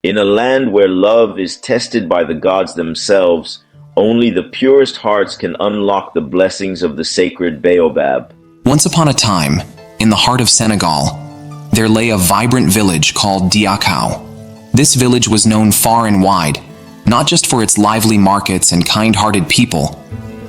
In a land where love is tested by the gods themselves, only the purest hearts can unlock the blessings of the sacred baobab. Once upon a time, in the heart of Senegal, there lay a vibrant village called Diakau. This village was known far and wide, not just for its lively markets and kind-hearted people,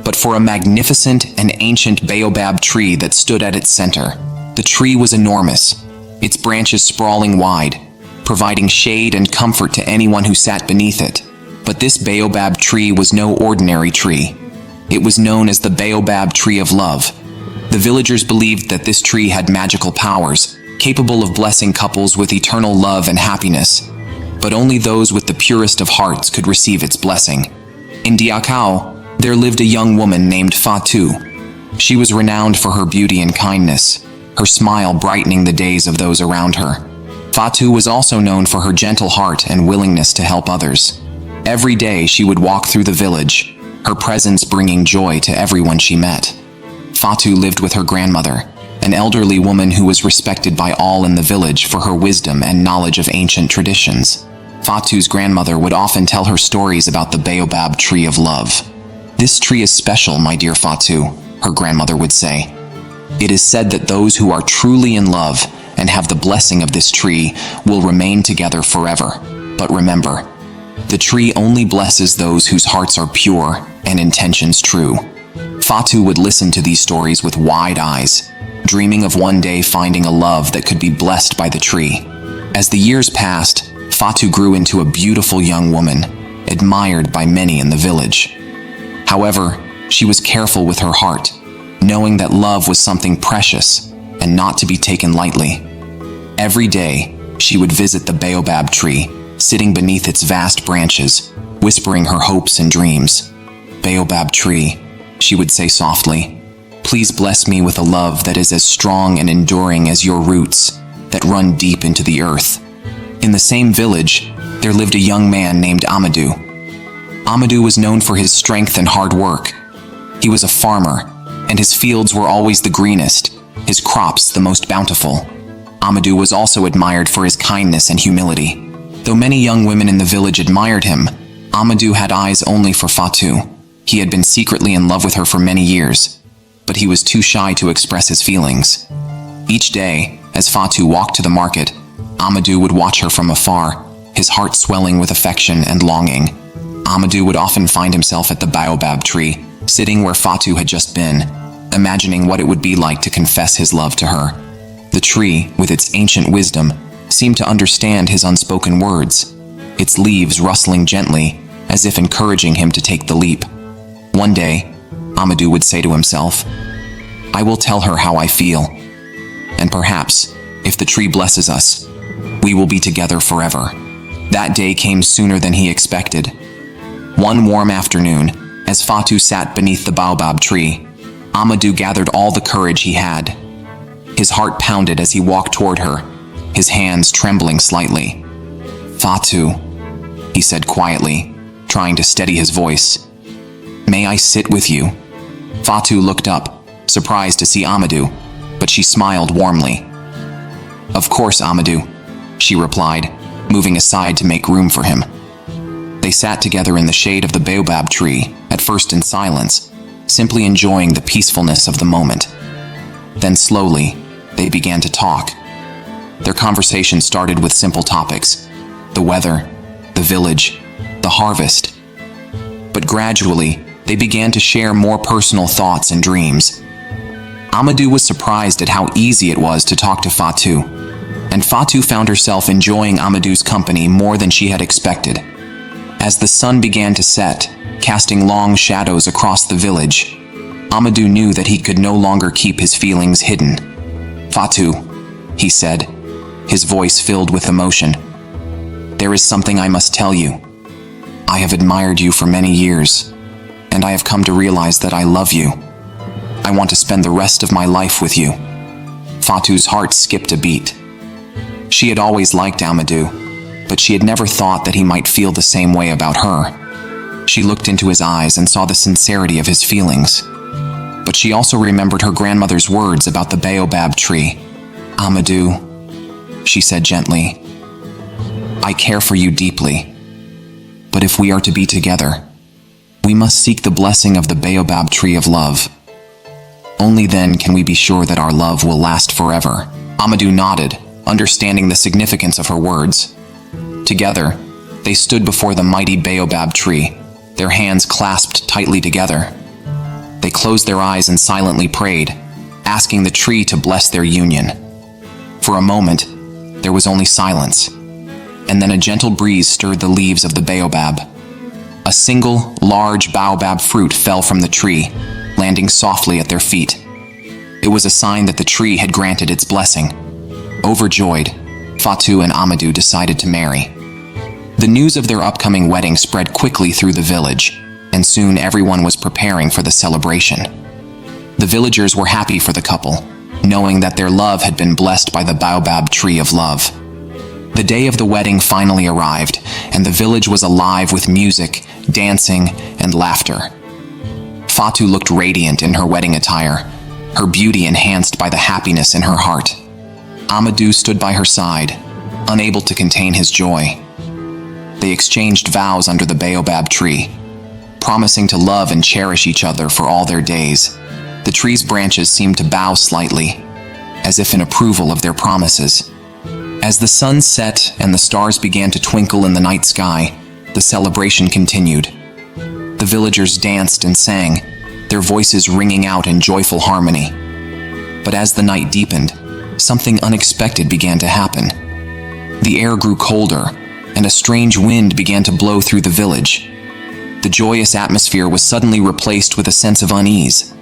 but for a magnificent and ancient baobab tree that stood at its center. The tree was enormous, its branches sprawling wide, providing shade and comfort to anyone who sat beneath it. But this baobab tree was no ordinary tree. It was known as the baobab tree of love. The villagers believed that this tree had magical powers, capable of blessing couples with eternal love and happiness. But only those with the purest of hearts could receive its blessing. In Diakau, there lived a young woman named Fatou. She was renowned for her beauty and kindness, her smile brightening the days of those around her. Fatou was also known for her gentle heart and willingness to help others. Every day she would walk through the village, her presence bringing joy to everyone she met. Fatou lived with her grandmother, an elderly woman who was respected by all in the village for her wisdom and knowledge of ancient traditions. Fatou's grandmother would often tell her stories about the baobab tree of love. "This tree is special, my dear Fatou," her grandmother would say. "It is said that those who are truly in love and have the blessing of this tree will remain together forever. But remember, the tree only blesses those whose hearts are pure and intentions true." Fatou would listen to these stories with wide eyes, dreaming of one day finding a love that could be blessed by the tree. As the years passed, Fatou grew into a beautiful young woman, admired by many in the village. However, she was careful with her heart, knowing that love was something precious and not to be taken lightly. Every day, she would visit the baobab tree, sitting beneath its vast branches, whispering her hopes and dreams. "Baobab tree," she would say softly, "please bless me with a love that is as strong and enduring as your roots, that run deep into the earth." In the same village, there lived a young man named Amadou. Amadou was known for his strength and hard work. He was a farmer, and his fields were always the greenest, his crops the most bountiful. Amadou was also admired for his kindness and humility. Though many young women in the village admired him, Amadou had eyes only for Fatou. He had been secretly in love with her for many years, but he was too shy to express his feelings. Each day, as Fatou walked to the market, Amadou would watch her from afar, his heart swelling with affection and longing. Amadou would often find himself at the baobab tree, sitting where Fatou had just been, imagining what it would be like to confess his love to her. The tree, with its ancient wisdom, seemed to understand his unspoken words, its leaves rustling gently, as if encouraging him to take the leap. One day, Amadou would say to himself, "I will tell her how I feel, and perhaps, if the tree blesses us, we will be together forever." That day came sooner than he expected. One warm afternoon, as Fatou sat beneath the baobab tree, Amadou gathered all the courage he had. His heart pounded as he walked toward her, his hands trembling slightly. "Fatou," he said quietly, trying to steady his voice. "May I sit with you?" Fatou looked up, surprised to see Amadou, but she smiled warmly. "Of course, Amadou," she replied, moving aside to make room for him. They sat together in the shade of the baobab tree, at first in silence, simply enjoying the peacefulness of the moment. Then slowly, they began to talk. Their conversation started with simple topics: the weather, the village, the harvest. But gradually, they began to share more personal thoughts and dreams. Amadou was surprised at how easy it was to talk to Fatou, and Fatou found herself enjoying Amadou's company more than she had expected. As the sun began to set, casting long shadows across the village, Amadou knew that he could no longer keep his feelings hidden. "Fatou," he said, his voice filled with emotion, "there is something I must tell you. I have admired you for many years, and I have come to realize that I love you. I want to spend the rest of my life with you." Fatou's heart skipped a beat. She had always liked Amadou, but she had never thought that he might feel the same way about her. She looked into his eyes and saw the sincerity of his feelings. But she also remembered her grandmother's words about the baobab tree. "Amadou," she said gently, I care for you deeply. But if we are to be together, we must seek the blessing of the baobab tree of love. Only then can we be sure that our love will last forever." Amadou nodded, understanding the significance of her words. Together, they stood before the mighty baobab tree, their hands clasped tightly together. They closed their eyes and silently prayed, asking the tree to bless their union. For a moment, there was only silence, and then a gentle breeze stirred the leaves of the baobab. A single, large baobab fruit fell from the tree, landing softly at their feet. It was a sign that the tree had granted its blessing. Overjoyed, Fatou and Amadou decided to marry. The news of their upcoming wedding spread quickly through the village, and soon everyone was preparing for the celebration. The villagers were happy for the couple, knowing that their love had been blessed by the baobab tree of love. The day of the wedding finally arrived, and the village was alive with music, dancing, and laughter. Fatou looked radiant in her wedding attire, her beauty enhanced by the happiness in her heart. Amadou stood by her side, unable to contain his joy. They exchanged vows under the baobab tree, promising to love and cherish each other for all their days. The tree's branches seemed to bow slightly, as if in approval of their promises. As the sun set and the stars began to twinkle in the night sky, the celebration continued. The villagers danced and sang, their voices ringing out in joyful harmony. But as the night deepened, something unexpected began to happen. The air grew colder, and a strange wind began to blow through the village. The joyous atmosphere was suddenly replaced with a sense of unease.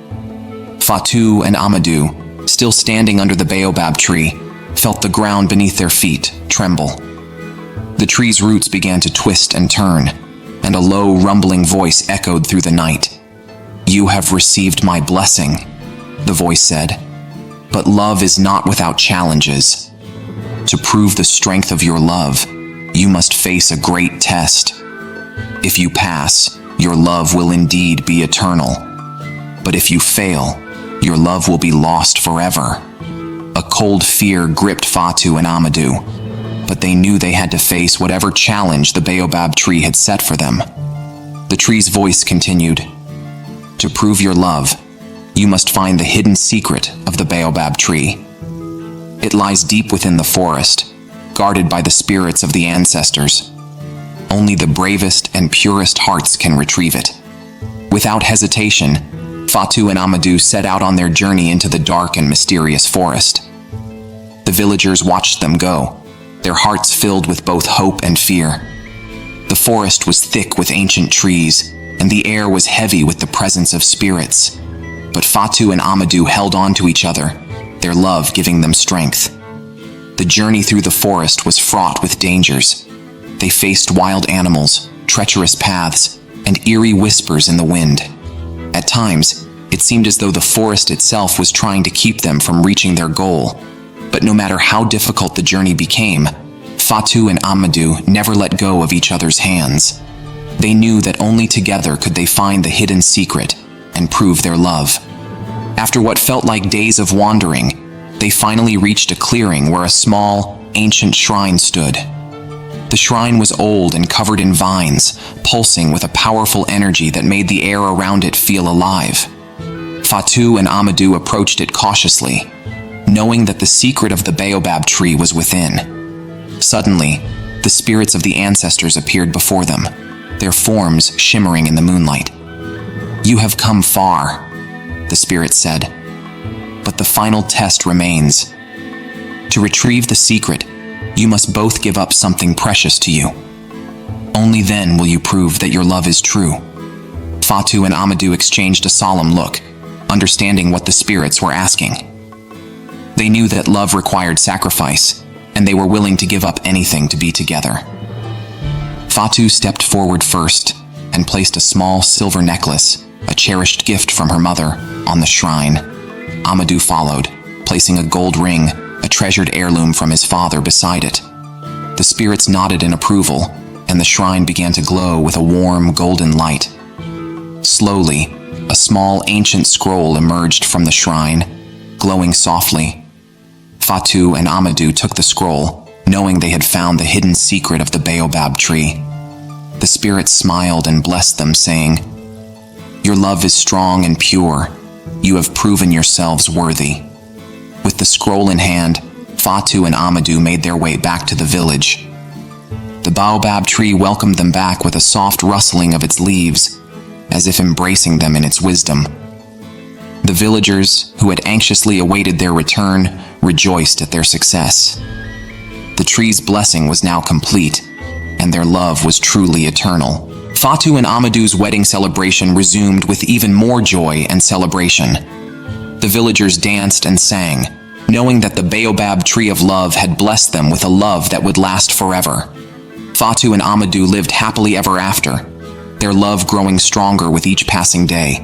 Fatou and Amadou, still standing under the baobab tree, felt the ground beneath their feet tremble. The tree's roots began to twist and turn, and a low, rumbling voice echoed through the night. "You have received my blessing," the voice said. "But love is not without challenges. To prove the strength of your love, you must face a great test. If you pass, your love will indeed be eternal. But if you fail, your love will be lost forever." A cold fear gripped Fatou and Amadou, but they knew they had to face whatever challenge the baobab tree had set for them. The tree's voice continued, "To prove your love, you must find the hidden secret of the baobab tree. It lies deep within the forest, guarded by the spirits of the ancestors. Only the bravest and purest hearts can retrieve it." Without hesitation, Fatou and Amadou set out on their journey into the dark and mysterious forest. The villagers watched them go, their hearts filled with both hope and fear. The forest was thick with ancient trees, and the air was heavy with the presence of spirits. But Fatou and Amadou held on to each other, their love giving them strength. The journey through the forest was fraught with dangers. They faced wild animals, treacherous paths, and eerie whispers in the wind. At times, it seemed as though the forest itself was trying to keep them from reaching their goal. But no matter how difficult the journey became, Fatou and Amadou never let go of each other's hands. They knew that only together could they find the hidden secret and prove their love. After what felt like days of wandering, they finally reached a clearing where a small, ancient shrine stood. The shrine was old and covered in vines, pulsing with a powerful energy that made the air around it feel alive. Fatou and Amadou approached it cautiously, knowing that the secret of the baobab tree was within. Suddenly, the spirits of the ancestors appeared before them, their forms shimmering in the moonlight. "You have come far," the spirit said, "but the final test remains. To retrieve the secret, you must both give up something precious to you. Only then will you prove that your love is true." Fatou and Amadou exchanged a solemn look, understanding what the spirits were asking. They knew that love required sacrifice, and they were willing to give up anything to be together. Fatou stepped forward first and placed a small silver necklace, a cherished gift from her mother, on the shrine. Amadou followed, placing a gold ring, a treasured heirloom from his father, beside it. The spirits nodded in approval, and the shrine began to glow with a warm golden light. Slowly, a small ancient scroll emerged from the shrine, glowing softly. Fatou and Amadou took the scroll, knowing they had found the hidden secret of the baobab tree. The spirit smiled and blessed them, saying, "Your love is strong and pure. You have proven yourselves worthy." With the scroll in hand, Fatu and Amadou made their way back to the village. The baobab tree welcomed them back with a soft rustling of its leaves, as if embracing them in its wisdom. The villagers, who had anxiously awaited their return, rejoiced at their success. The tree's blessing was now complete, and their love was truly eternal. Fatu and Amadou's wedding celebration resumed with even more joy and celebration. The villagers danced and sang, knowing that the baobab tree of love had blessed them with a love that would last forever. Fatu and Amadou lived happily ever after, their love growing stronger with each passing day.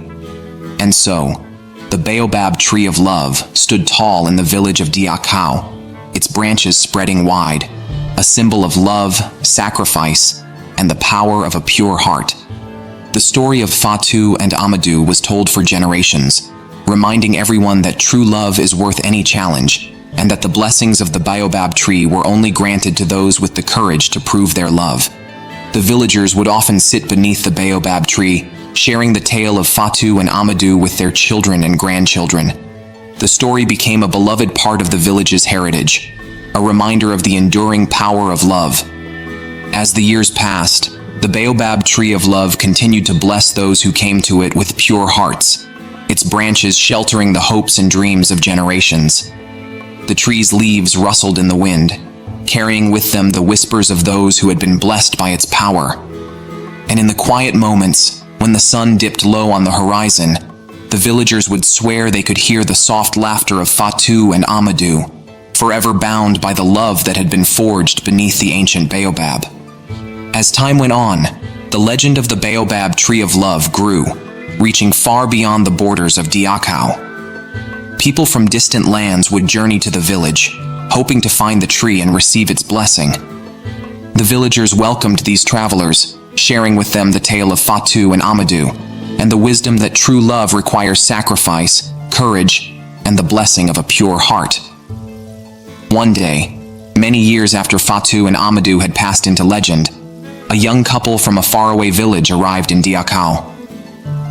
And so, the baobab tree of love stood tall in the village of Diakau, its branches spreading wide, a symbol of love, sacrifice, and the power of a pure heart. The story of Fatu and Amadou was told for generations, reminding everyone that true love is worth any challenge, and that the blessings of the baobab tree were only granted to those with the courage to prove their love. The villagers would often sit beneath the baobab tree, sharing the tale of Fatu and Amadou with their children and grandchildren. The story became a beloved part of the village's heritage, a reminder of the enduring power of love. As the years passed, the baobab tree of love continued to bless those who came to it with pure hearts, its branches sheltering the hopes and dreams of generations. The tree's leaves rustled in the wind, carrying with them the whispers of those who had been blessed by its power. And in the quiet moments, when the sun dipped low on the horizon, the villagers would swear they could hear the soft laughter of Fatu and Amadou, forever bound by the love that had been forged beneath the ancient baobab. As time went on, the legend of the baobab tree of love grew, reaching far beyond the borders of Diakau. People from distant lands would journey to the village, hoping to find the tree and receive its blessing. The villagers welcomed these travelers, sharing with them the tale of Fatu and Amadou, and the wisdom that true love requires sacrifice, courage, and the blessing of a pure heart. One day, many years after Fatu and Amadou had passed into legend, a young couple from a faraway village arrived in Diakau.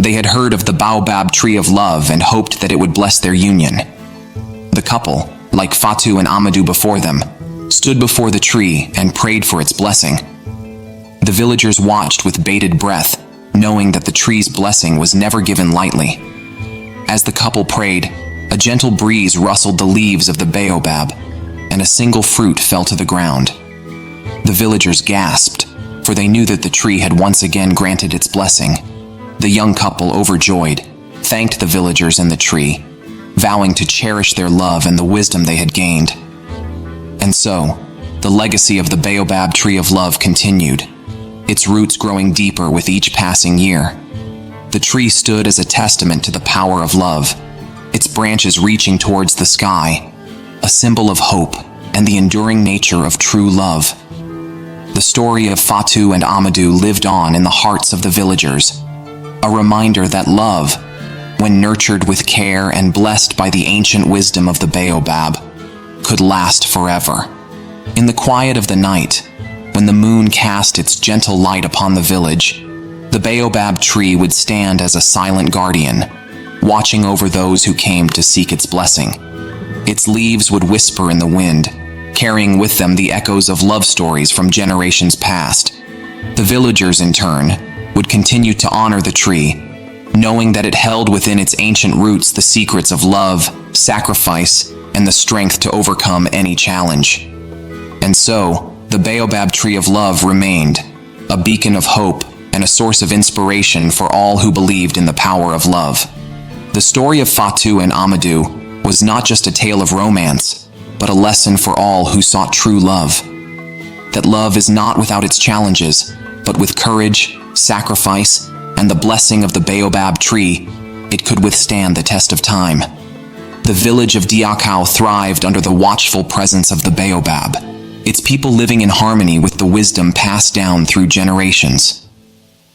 They had heard of the baobab tree of love and hoped that it would bless their union. The couple, like Fatu and Amadou before them, stood before the tree and prayed for its blessing. The villagers watched with bated breath, knowing that the tree's blessing was never given lightly. As the couple prayed, a gentle breeze rustled the leaves of the baobab, and a single fruit fell to the ground. The villagers gasped, for they knew that the tree had once again granted its blessing. The young couple, overjoyed, thanked the villagers and the tree, vowing to cherish their love and the wisdom they had gained. And so, the legacy of the baobab tree of love continued, its roots growing deeper with each passing year. The tree stood as a testament to the power of love, its branches reaching towards the sky, a symbol of hope and the enduring nature of true love. The story of Fatu and Amadou lived on in the hearts of the villagers, a reminder that love, when nurtured with care and blessed by the ancient wisdom of the baobab, could last forever. In the quiet of the night, when the moon cast its gentle light upon the village, the baobab tree would stand as a silent guardian, watching over those who came to seek its blessing. Its leaves would whisper in the wind, carrying with them the echoes of love stories from generations past. The villagers, in turn, would continue to honor the tree, knowing that it held within its ancient roots the secrets of love, sacrifice, and the strength to overcome any challenge. And so, the baobab tree of love remained, a beacon of hope and a source of inspiration for all who believed in the power of love. The story of Fatu and Amadou was not just a tale of romance, but a lesson for all who sought true love. That love is not without its challenges, but with courage, sacrifice, and the blessing of the baobab tree, it could withstand the test of time. The village of Diakau thrived under the watchful presence of the baobab, its people living in harmony with the wisdom passed down through generations.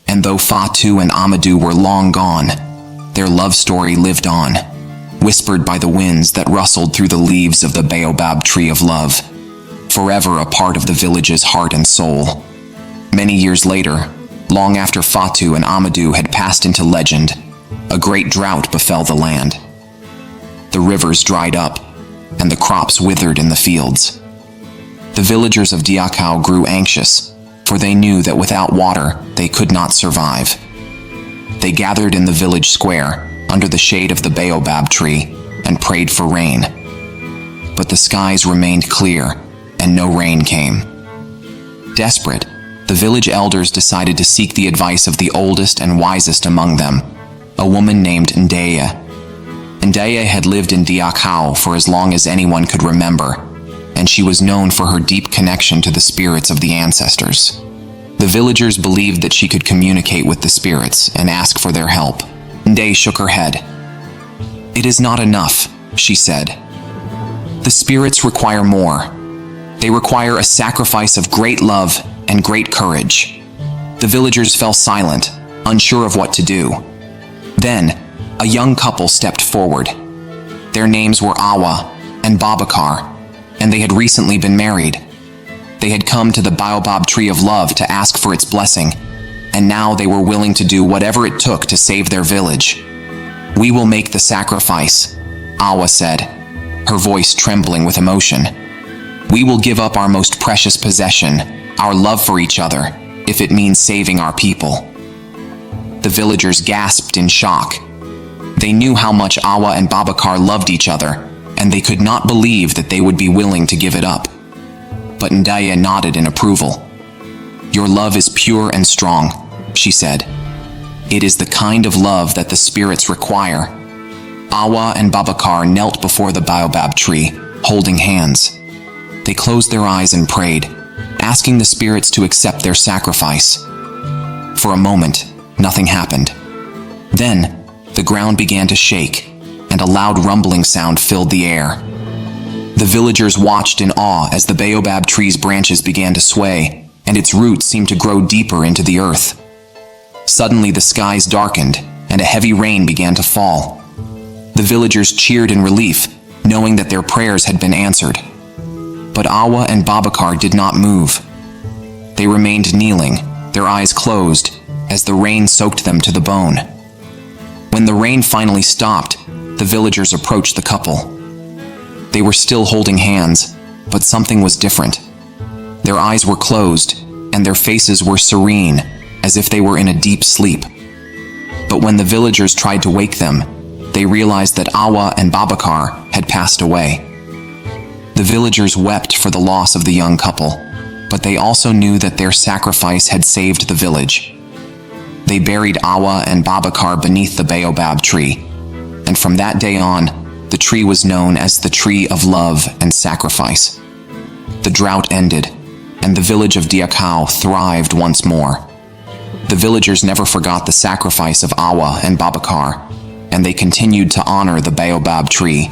And though Fatu and Amadou were long gone, their love story lived on, whispered by the winds that rustled through the leaves of the baobab tree of love. forever a part of the village's heart and soul. Many years later, long after Fatu and Amadou had passed into legend, a great drought befell the land. The rivers dried up, and the crops withered in the fields. The villagers of Diakau grew anxious, for they knew that without water they could not survive. They gathered in the village square, under the shade of the baobab tree, and prayed for rain. But the skies remained clear, and no rain came. Desperate, the village elders decided to seek the advice of the oldest and wisest among them, a woman named Ndaya. Ndaya had lived in Diakau for as long as anyone could remember, and she was known for her deep connection to the spirits of the ancestors. The villagers believed that she could communicate with the spirits and ask for their help. Ndaya shook her head. "It is not enough," she said. "The spirits require more. They require a sacrifice of great love and great courage." The villagers fell silent, unsure of what to do. Then, a young couple stepped forward. Their names were Awa and Babakar, and they had recently been married. They had come to the baobab tree of love to ask for its blessing, and now they were willing to do whatever it took to save their village. "We will make the sacrifice," Awa said, her voice trembling with emotion. "We will give up our most precious possession, our love for each other, if it means saving our people." The villagers gasped in shock. They knew how much Awa and Babakar loved each other, and they could not believe that they would be willing to give it up. But Ndaya nodded in approval. "Your love is pure and strong," she said. "It is the kind of love that the spirits require." Awa and Babakar knelt before the baobab tree, holding hands. They closed their eyes and prayed, asking the spirits to accept their sacrifice. For a moment, nothing happened. Then, the ground began to shake, and a loud rumbling sound filled the air. The villagers watched in awe as the baobab tree's branches began to sway, and its roots seemed to grow deeper into the earth. Suddenly the skies darkened, and a heavy rain began to fall. The villagers cheered in relief, knowing that their prayers had been answered. But Awa and Babakar did not move. They remained kneeling, their eyes closed, as the rain soaked them to the bone. When the rain finally stopped, the villagers approached the couple. They were still holding hands, but something was different. Their eyes were closed, and their faces were serene, as if they were in a deep sleep. But when the villagers tried to wake them, they realized that Awa and Babakar had passed away. The villagers wept for the loss of the young couple, but they also knew that their sacrifice had saved the village. They buried Awa and Babakar beneath the baobab tree, and from that day on, the tree was known as the Tree of Love and Sacrifice. The drought ended, and the village of Diakau thrived once more. The villagers never forgot the sacrifice of Awa and Babakar, and they continued to honor the baobab tree,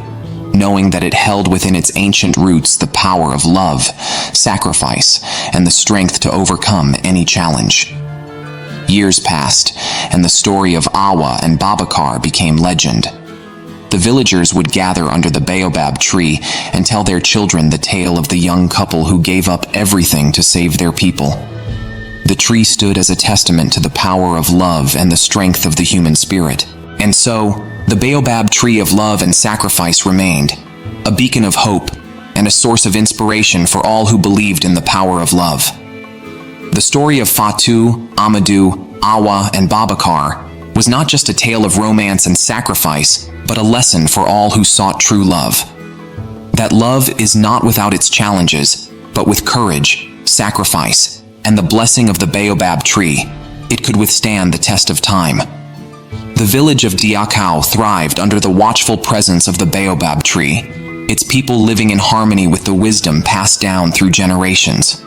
knowing that it held within its ancient roots the power of love, sacrifice, and the strength to overcome any challenge. Years passed, and the story of Awa and Babakar became legend. The villagers would gather under the baobab tree and tell their children the tale of the young couple who gave up everything to save their people. The tree stood as a testament to the power of love and the strength of the human spirit. And so, the baobab tree of love and sacrifice remained, a beacon of hope and a source of inspiration for all who believed in the power of love. The story of Fatu, Amadou, Awa, and Babakar was not just a tale of romance and sacrifice, but a lesson for all who sought true love. That love is not without its challenges, but with courage, sacrifice, and the blessing of the baobab tree, it could withstand the test of time. The village of Diakau thrived under the watchful presence of the baobab tree, its people living in harmony with the wisdom passed down through generations.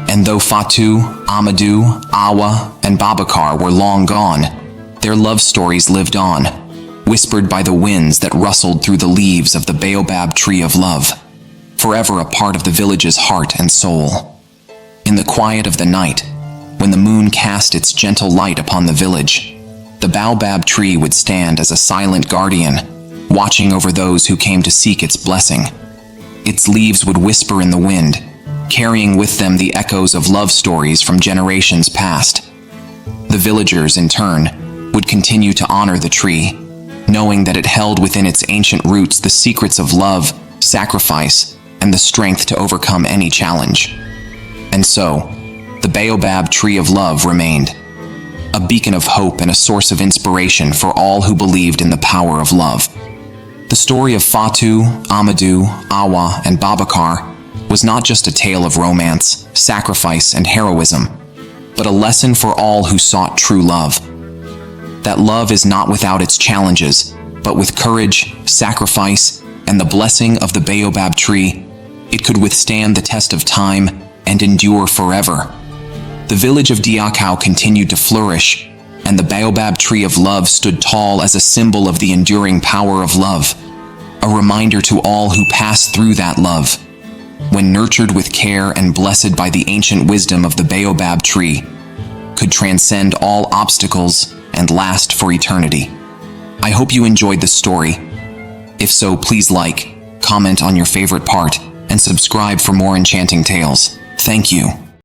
And though Fatu, Amadou, Awa, and Babakar were long gone, their love stories lived on, whispered by the winds that rustled through the leaves of the baobab tree of love, forever a part of the village's heart and soul. In the quiet of the night, when the moon cast its gentle light upon the village, the baobab tree would stand as a silent guardian, watching over those who came to seek its blessing. Its leaves would whisper in the wind, carrying with them the echoes of love stories from generations past. The villagers, in turn, would continue to honor the tree, knowing that it held within its ancient roots the secrets of love, sacrifice, and the strength to overcome any challenge. And so, the baobab tree of love remained, a beacon of hope and a source of inspiration for all who believed in the power of love. The story of Fatu, Amadou, Awa, and Babacar was not just a tale of romance, sacrifice, and heroism, but a lesson for all who sought true love. That love is not without its challenges, but with courage, sacrifice, and the blessing of the baobab tree, it could withstand the test of time and endure forever. The village of Diakau continued to flourish, and the baobab tree of love stood tall as a symbol of the enduring power of love, a reminder to all who passed through that love, when nurtured with care and blessed by the ancient wisdom of the baobab tree, could transcend all obstacles and last for eternity. I hope you enjoyed this story. If so, please like, comment on your favorite part, and subscribe for more enchanting tales. Thank you.